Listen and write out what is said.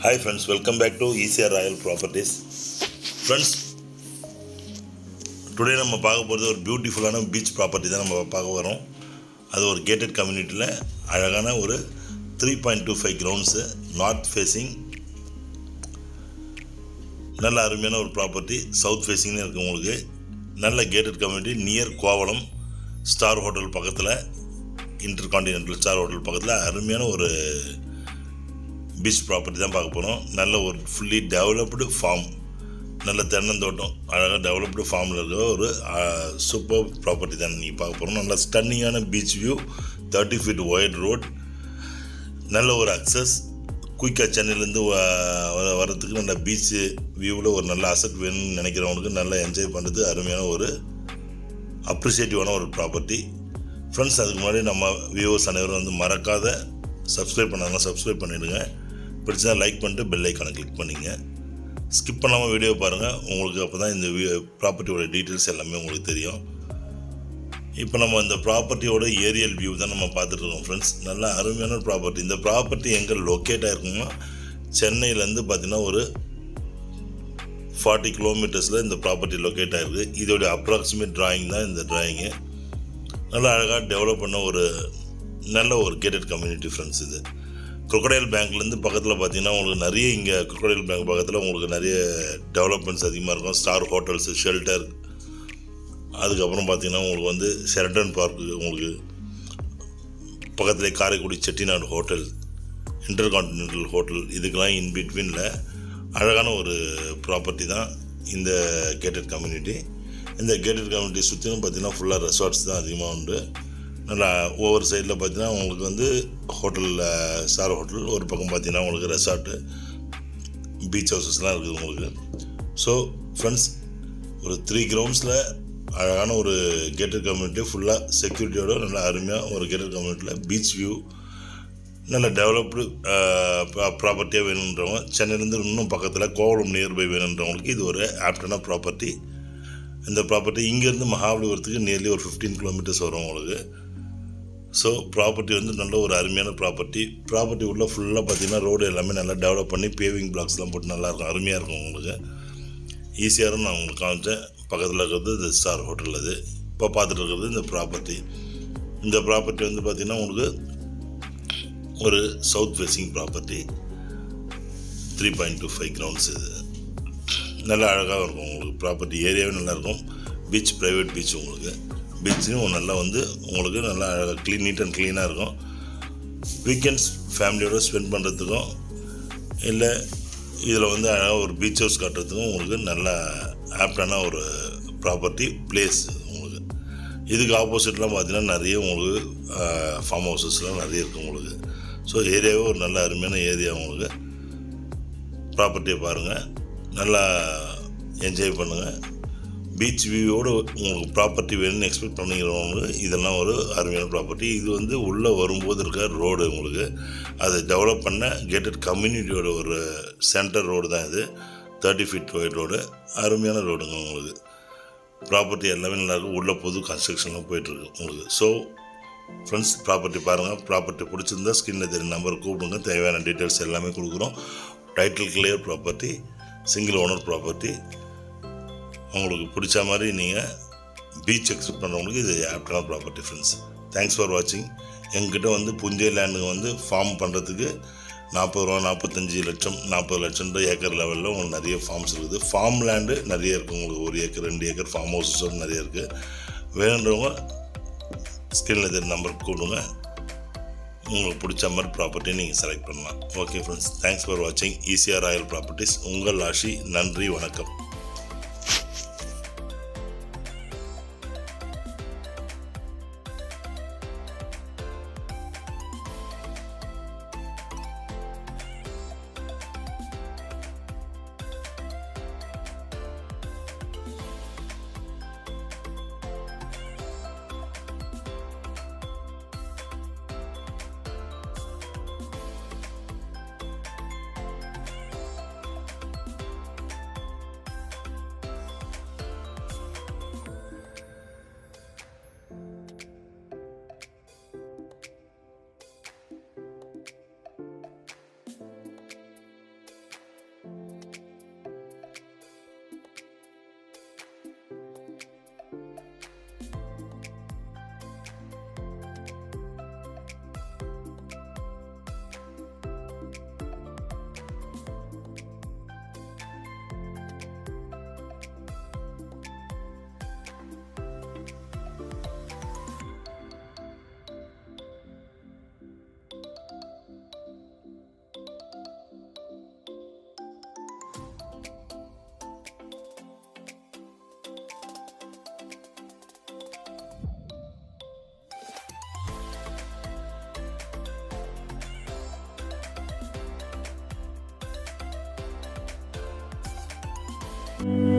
Hi friends, welcome back to ECR Royal Properties. Friends, today நம்ம பார்க்க போகிறது ஒரு பியூட்டிஃபுல்லான பீச் ப்ராப்பர்ட்டி தான் நம்ம பார்க்க வரோம். அது ஒரு கேட்டட் கம்யூனிட்டியில் அழகான ஒரு 3.25 கிரவுண்ட்ஸு நார்த் ஃபேஸிங் நல்ல அருமையான ஒரு ப்ராப்பர்ட்டி. சவுத் ஃபேஸிங்னு இருக்குது உங்களுக்கு. நல்ல gated community near Kovalam star hotel பக்கத்தில், இன்டர்கான்டினென்டல் ஸ்டார் ஹோட்டல் பக்கத்தில் அருமையான ஒரு பீச் ப்ராப்பர்ட்டி தான் பார்க்க போகிறோம். நல்ல ஒரு ஃபுல்லி டெவலப்டு ஃபார்ம், நல்ல தென்னந்தோட்டம், அழகாக டெவலப்டு ஃபார்மில் இருக்கிற ஒரு சூப்பர் ப்ராப்பர்ட்டி தான் நீங்கள் பார்க்க போகிறோம். நல்ல ஸ்டன்னிங்கான beach view, 30 feet wide road, நல்ல ஒரு அக்சஸ். குயிக்காக சென்னையிலேருந்து வரத்துக்கு நல்ல பீச் வியூவில் ஒரு நல்ல அசட் வேணும்னு நினைக்கிறவங்களுக்கு நல்லா என்ஜாய் பண்ணுறது அருமையான ஒரு அப்ரிஷியேட்டிவான ஒரு ப்ராப்பர்ட்டி. ஃப்ரெண்ட்ஸ், அதுக்கு முன்னாடி நம்ம வியூவர்ஸ் அனைவரும் வந்து மறக்காத சப்ஸ்கிரைப் பண்ணாங்க, சப்ஸ்கிரைப் பண்ணிவிடுங்க. பிடிச்சா லைக் பண்ணிட்டு பெல் ஐக்கானை கிளிக் பண்ணிங்க. ஸ்கிப் பண்ணாமல் வீடியோ பாருங்கள், உங்களுக்கு அப்போ தான் இந்த ப்ராப்பர்ட்டியோட டீட்டெயில்ஸ் எல்லாமே உங்களுக்கு தெரியும். இப்போ நம்ம இந்த ப்ராப்பர்ட்டியோட ஏரியல் வியூ தான் நம்ம பார்த்துட்ருக்கோம். ஃப்ரெண்ட்ஸ், நல்ல அருமையான ப்ராப்பர்ட்டி. இந்த ப்ராப்பர்ட்டி எங்கே லொக்கேட் ஆகிருக்குன்னா, சென்னையிலேருந்து பார்த்திங்கன்னா ஒரு 40 கிலோமீட்டர்ஸில் இந்த ப்ராப்பர்ட்டி லொக்கேட் ஆகிருக்கு. இதோடைய அப்ராக்சிமேட் டிராயிங் தான் இந்த டிராயிங்கு. நல்லா அழகாக டெவலப் பண்ண ஒரு நல்ல ஒரு கேட்டட் கம்யூனிட்டி. ஃப்ரெண்ட்ஸ், இது குரோக்கடைல் பேங்க்லேருந்து பக்கத்தில் பார்த்தீங்கன்னா உங்களுக்கு நிறைய, இங்கே குரோக்கடைல் பேங்க் பக்கத்தில் உங்களுக்கு நிறைய டெவலப்மெண்ட்ஸ் அதிகமாக இருக்கும். ஸ்டார் ஹோட்டல்ஸு, ஷெல்டர், அதுக்கப்புறம் பார்த்தீங்கன்னா உங்களுக்கு வந்து ஷெரட்டன் பார்க்கு, உங்களுக்கு பக்கத்துலேயே Karaikudi Chettinad hotel, intercontinental hotel, இதுக்கெல்லாம் இன்பிட்வீனில் அழகான ஒரு ப்ராப்பர்ட்டி தான் இந்த கேட்டட் கம்யூனிட்டி. இந்த கேட்டட் கம்யூனிட்டி சுற்றிலும் பார்த்தீங்கன்னா ஃபுல்லாக ரெசார்ட்ஸ் தான் அதிகமாக உண்டு. நல்லா ஒவ்வொரு சைடில் பார்த்தீங்கன்னா உங்களுக்கு வந்து ஹோட்டலில் ஸ்டார் ஹோட்டல், ஒரு பக்கம் பார்த்தீங்கன்னா உங்களுக்கு ரெசார்ட்டு, பீச் ஹவுசஸ்லாம் இருக்குது உங்களுக்கு. ஸோ ஃப்ரெண்ட்ஸ், ஒரு 3 கிரவுண்ட்ஸில் அழகான ஒரு கேட்டட் கம்யூனிட்டி, ஃபுல்லாக செக்யூரிட்டியோட நல்ல அருமையாக ஒரு கேட்டட் கம்யூனிட்டியில் பீச் வியூ, நல்ல டெவலப்டு ப்ராப்பர்ட்டியாக வேணுன்றவங்க, சென்னையிலேருந்து இன்னும் பக்கத்தில் கோவளம் நியர்பை வேணுன்றவங்களுக்கு இது ஒரு ஆப்டான ப்ராப்பர்ட்டி. இந்த ப்ராப்பர்ட்டி இங்கேருந்து மகாபலிபுரத்துக்கு நியர்லி ஒரு 15 கிலோமீட்டர்ஸ் வரும் உங்களுக்கு. ஸோ ப்ராப்பர்ட்டி வந்து நல்ல ஒரு அருமையான ப்ராப்பர்ட்டி. ப்ராப்பர்ட்டி உள்ள ஃபுல்லாக பார்த்தீங்கன்னா ரோடு எல்லாமே நல்லா டெவலப் பண்ணி பேவிங் பிளாக்ஸ்லாம் போட்டு நல்லாயிருக்கும், அருமையாக இருக்கும் உங்களுக்கு. ஈஸியாக நான் உங்களுக்கு காமிச்சேன். பக்கத்தில் இருக்கிறது இந்த ஸ்டார் ஹோட்டல். அது இப்போ பார்த்துட்டு இருக்கிறது இந்த ப்ராப்பர்ட்டி. இந்த ப்ராப்பர்ட்டி வந்து பார்த்திங்கன்னா உங்களுக்கு ஒரு சவுத் ஃபேஸிங் ப்ராப்பர்ட்டி, 3.25 கிரவுண்ட்ஸ். இது நல்லா அழகாக இருக்கும் உங்களுக்கு. ப்ராப்பர்ட்டி ஏரியாவே நல்லாயிருக்கும். பீச், ப்ரைவேட் பீச் உங்களுக்கு. பீச்சும் நல்லா வந்து உங்களுக்கு நல்லா அழகாக நீட் அண்ட் க்ளீனாக இருக்கும். வீக்கெண்ட்ஸ் ஃபேமிலியோடு ஸ்பெண்ட் பண்ணுறதுக்கும், இல்லை இதில் வந்து அழகாக ஒரு பீச் ஹவுஸ் காட்டுறதுக்கும் உங்களுக்கு நல்ல ஆப்டான ஒரு ப்ராப்பர்ட்டி பிளேஸ் உங்களுக்கு. இதுக்கு ஆப்போசிட்லாம் பார்த்தீங்கன்னா நிறைய உங்களுக்கு ஃபார்ம் ஹவுசஸ்லாம் நிறைய இருக்குது உங்களுக்கு. ஸோ ஏரியாவே ஒரு நல்ல அருமையான ஏரியா உங்களுக்கு. ப்ராப்பர்ட்டியை பாருங்கள், நல்லா என்ஜாய் பண்ணுங்கள். பீச் வியூவோடு உங்களுக்கு ப்ராப்பர்ட்டி வேணும்னு எக்ஸ்பெக்ட் பண்ணிக்கிறவங்க இதெல்லாம் ஒரு அருமையான ப்ராப்பர்ட்டி. இது வந்து உள்ளே வரும்போது இருக்க ரோடு உங்களுக்கு, அதை டெவலப் பண்ண கேட்டட் கம்யூனிட்டியோட ஒரு சென்டர் ரோடு தான் இது. 30 feet ஒய்ட் ரோடு, அருமையான ரோடுங்க உங்களுக்கு. ப்ராப்பர்ட்டி எல்லாமே நல்லாயிருக்கும். உள்ள புது கன்ஸ்ட்ரக்ஷன்லாம் போயிட்டுருக்கு உங்களுக்கு. ஸோ ஃப்ரெண்ட்ஸ், ப்ராப்பர்ட்டி பாருங்கள். ப்ராப்பர்ட்டி பிடிச்சிருந்தா ஸ்க்ரீனில் தெரியும் நம்பர் கூப்பிடுங்க. தேவையான டீட்டெயில்ஸ் எல்லாமே கொடுக்குறோம். Title clear property, single owner property. உங்களுக்கு பிடிச்ச மாதிரி நீங்கள் பீச் எக்ஸ்பெக்ட் பண்ணுறவங்களுக்கு இது ஆப்டான ப்ராப்பர்ட்டி. ஃப்ரெண்ட்ஸ், தேங்க்ஸ் ஃபார் வாட்சிங். எங்கிட்ட வந்து புஞ்சை லேண்டுங்க வந்து ஃபார்ம் பண்ணுறதுக்கு 40 ரூபா, 45 லட்சம், 40 லட்சம் ஏக்கர் லெவலில் உங்களுக்கு நிறைய ஃபார்ம்ஸ் இருக்குது. ஃபார்ம் லேண்டு நிறைய இருக்குது உங்களுக்கு. 1 ஏக்கர் 2 ஏக்கர் ஃபார்ம் ஹவுஸஸோடு நிறைய இருக்குது. வேணுன்றவங்க ஸ்க்ரீனில் தெரிஞ்ச நம்பருக்கு கூப்பிடுங்க. உங்களுக்கு பிடிச்ச மாதிரி ப்ராப்பர்ட்டியை நீங்கள் செலக்ட் பண்ணலாம். ஓகே ஃப்ரெண்ட்ஸ், தேங்க்ஸ் ஃபார் வாட்சிங். ECR Royal properties. உங்கள் ஆஷி. நன்றி, வணக்கம். பண்ணுங்கள்.